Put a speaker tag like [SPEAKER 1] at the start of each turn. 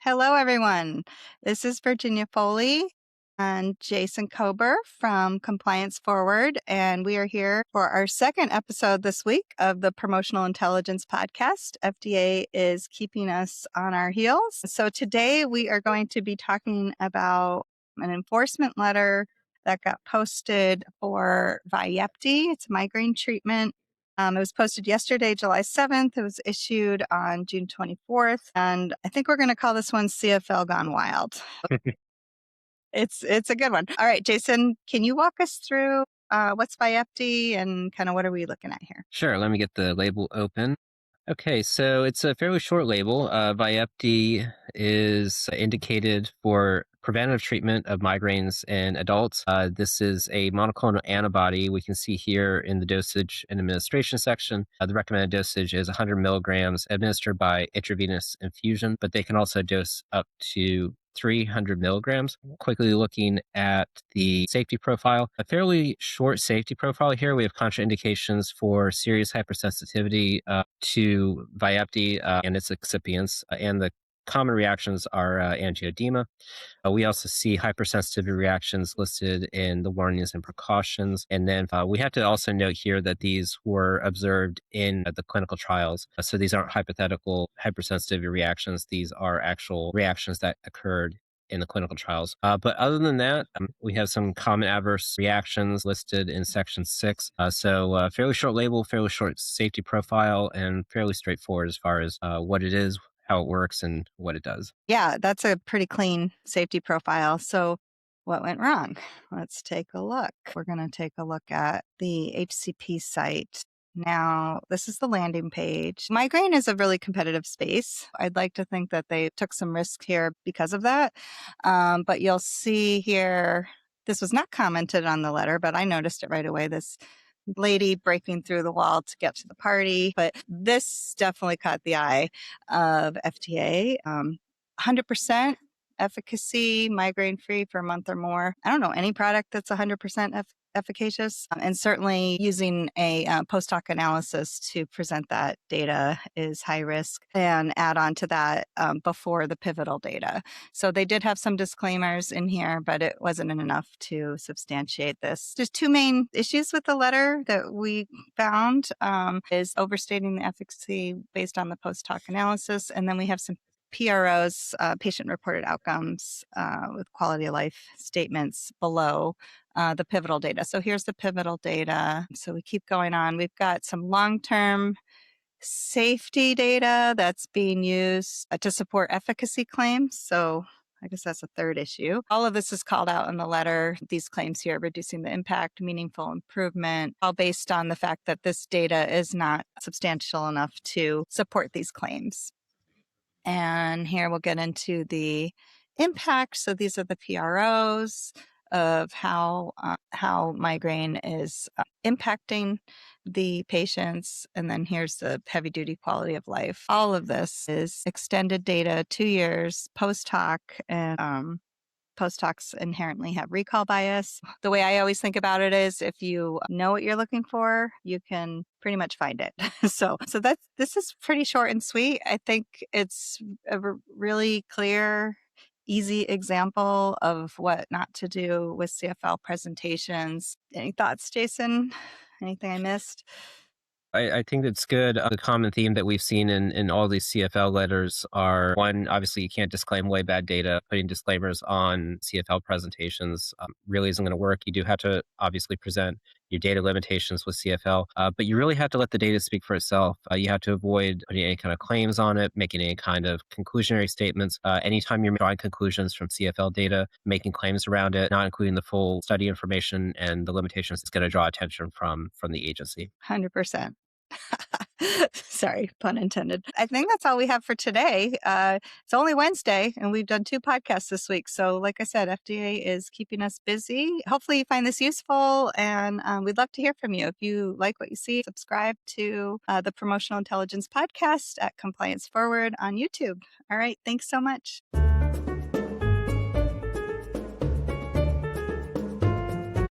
[SPEAKER 1] Hello, everyone. This is Virginia Foley and Jason Kober from Compliance Forward, and we are here for our second episode this week of the Promotional Intelligence Podcast. FDA is keeping us on our heels. So today we are going to be talking about an enforcement letter that got posted for Vyepti. It's a migraine treatment. It was posted yesterday, July 7th. It was issued on June 24th. And I think we're going to call this one CFL Gone Wild. It's a good one. All right, Jason, can you walk us through what's Vyepti and kind of what are we looking at here?
[SPEAKER 2] Sure, let me get the label open. Okay, so it's a fairly short label. Vyepti is indicated for preventative treatment of migraines in adults. This is a monoclonal antibody. We can see here in the dosage and administration section, the recommended dosage is 100 milligrams administered by intravenous infusion, but they can also dose up to 300 milligrams. Quickly looking at the safety profile, a fairly short safety profile here. We have contraindications for serious hypersensitivity to Vyepti and its excipients, and the common reactions are angioedema. We also see hypersensitivity reactions listed in the warnings and precautions. And then we have to also note here that these were observed in the clinical trials. So these aren't hypothetical hypersensitivity reactions. These are actual reactions that occurred in the clinical trials. But other than that, we have some common adverse reactions listed in section 6. So fairly short label, fairly short safety profile, and fairly straightforward as far as what it is, how it works, and what it does.
[SPEAKER 1] Yeah, that's a pretty clean safety profile. So what went wrong? Let's take a look. We're going to take a look at the HCP site. Now, this is the landing page. Migraine is a really competitive space. I'd like to think that they took some risk here because of that. But you'll see here, this was not commented on the letter, but I noticed it right away. This lady breaking through the wall to get to the party. But this definitely caught the eye of FDA. 100% efficacy, migraine free for a month or more. I don't know any product that's 100% efficacious. And certainly using a post hoc analysis to present that data is high risk, and add on to that before the pivotal data. So they did have some disclaimers in here, but it wasn't enough to substantiate this. There's two main issues with the letter that we found is overstating the efficacy based on the post hoc analysis. And then we have some PROs, patient-reported outcomes with quality of life statements below the pivotal data. So here's the pivotal data. So we keep going on. We've got some long-term safety data that's being used to support efficacy claims. So I guess that's a third issue. All of this is called out in the letter. These claims here, reducing the impact, meaningful improvement, all based on the fact that this data is not substantial enough to support these claims. And here we'll get into the impact. So these are the PROs of how migraine is impacting the patients. And then here's the heavy duty quality of life. All of this is extended data, 2 years post hoc, and post hocs inherently have recall bias. The way I always think about it is if you know what you're looking for, you can pretty much find it. so this is pretty short and sweet. I think it's a really clear, easy example of what not to do with CFL presentations. Any thoughts, Jason? Anything I missed?
[SPEAKER 2] I think that's good. The common theme that we've seen in all these CFL letters are, one, obviously you can't disclaim way bad data. Putting disclaimers on CFL presentations really isn't going to work. You do have to obviously present your data limitations with CFL, but you really have to let the data speak for itself. You have to avoid putting any kind of claims on it, making any kind of conclusionary statements. Anytime you're drawing conclusions from CFL data, making claims around it, not including the full study information and the limitations, it's going to draw attention from the agency.
[SPEAKER 1] 100%. Sorry, pun intended. I think that's all we have for today. It's only Wednesday, and we've done 2 podcasts this week. So, like I said, FDA is keeping us busy. Hopefully, you find this useful, and we'd love to hear from you. If you like what you see, subscribe to the Promotional Intelligence Podcast at Compliance Forward on YouTube. All right, thanks so much.